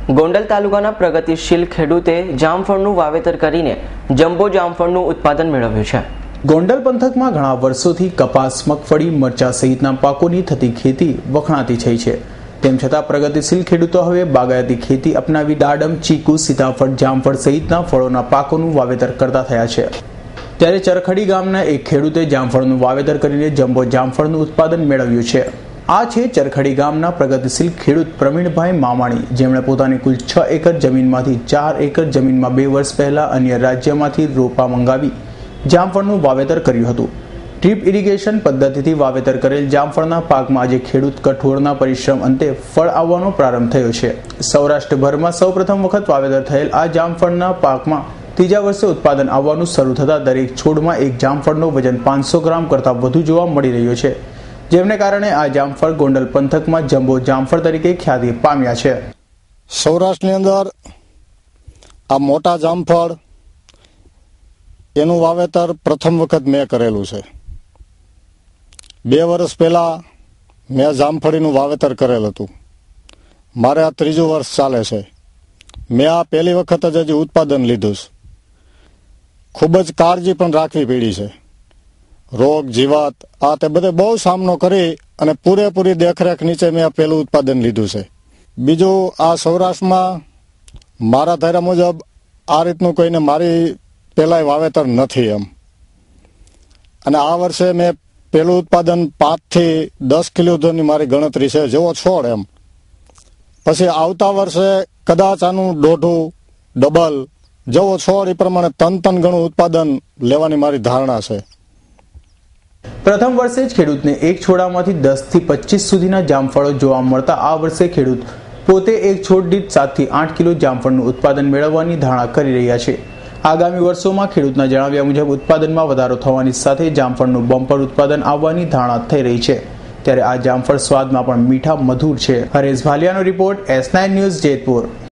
ગોંડલ તાલુકાના પ્રગતિશીલ ખેડૂતે જામફળનું વાવેતર કરીને જમ્બો જામફળનું ઉત્પાદન મેળવ્યું છે। ગોંડલ પંથકમાં ઘણા વર્ષોથી કપાસ, મગફળી, મરચા સહિતના પાકોની થતી ખેતી વખણાતી થઈ છે। તેમ છતાં પ્રગતિશીલ ખેડૂતો હવે બાગાયતી ખેતી અપનાવી દાડમ, ચીકુ, સીતાફળ, જામફળ સહિતના ફળોના પાકોનું વાવેતર કરતા થયા છે। ત્યારે ચરખડી ગામના એક ખેડૂતે જામફળનું વાવેતર કરીને જમ્બો જામફળનું ઉત્પાદન મેળવ્યું છે। આ છે ચરખડી ગામના પ્રગતિશીલ ખેડૂત પ્રવીણભાઈ મામાણી, જેમણે પોતાની કુલ 6 એકર જમીનમાંથી 4 એકર જમીનમાં 2 વર્ષ પહેલા અન્ય રાજ્યમાંથી રોપા મંગાવી જામફળનું વાવેતર કર્યું હતું। ડ્રીપ ઇરિગેશન પદ્ધતિથી વાવેતર કરેલ જામફળના પાકમાં આજે ખેડૂત કઠોળના પરિશ્રમ અંતે ફળ આવવાનો પ્રારંભ થયો છે। સૌરાષ્ટ્રભરમાં સૌપ્રથમ વખત વાવેતર થયેલ આ જામફળના પાકમાં ત્રીજા વર્ષે ઉત્પાદન આવવાનું શરૂ થતાં દરેક છોડમાં એક જામફળનો વજન 500 ગ્રામ કરતાં વધુ જોવા મળી રહ્યો છે, જેમને કારણે આ જામફળ ગોંડલ પંથકમાં જમ્બો જામફળ તરીકે ખ્યાતિ પામ્યા છે। સૌરાષ્ટ્રની અંદર આ મોટા જામફળ એનું વાવેતર પ્રથમ વખત મેં કરેલું છે। 2 વર્ષ પહેલા મેં જામફળીનું વાવેતર કરેલ હતું। મારે આ 3જું વર્ષ ચાલે છે। મેં આ પહેલી વખત જ હજી ઉત્પાદન લીધું છે। ખૂબ જ કાળજી પણ રાખવી પડી છે। રોગ, જીવાત આ તે બધે બહુ સામનો કરી અને પૂરેપૂરી દેખરેખ નીચે મેં આ પહેલું ઉત્પાદન લીધું છે। બીજું, આ સૌરાષ્ટ્રમાં મારા ધાર્યા મુજબ આ રીતનું કોઈને મારી પહેલાંય વાવેતર નથી એમ। અને આ વર્ષે મેં પહેલું ઉત્પાદન 5 થી 10 કિલો સુધીની મારી ગણતરી છે, જેવો છોડ એમ। પછી આવતા વર્ષે કદાચ આનું દોઢું, ડબલ જેવો છોડ એ પ્રમાણે તન ગણું ઉત્પાદન લેવાની મારી ધારણા છે। પ્રથમ વર્ષે જ ખેડૂતને એક છોડામાંથી 10 થી 25 સુધીના જામફળો જોવા મળતા આ વર્ષે ખેડૂત પોતે એક છોડ દીઠ 7 થી 8 કિલો જામફળનું ઉત્પાદન મેળવવાની ધારણા કરી રહ્યા છે। આગામી વર્ષોમાં ખેડૂતના જણાવ્યા મુજબ ઉત્પાદનમાં વધારો થવાની સાથે જામફળનું બમ્પર ઉત્પાદન આવવાની ધારણા થઈ રહી છે। ત્યારે આ જામફળ સ્વાદમાં પણ મીઠા મધુર છે। હરેશ ભાલિયાનો રિપોર્ટ, S9 ન્યૂઝ, જેતપુર।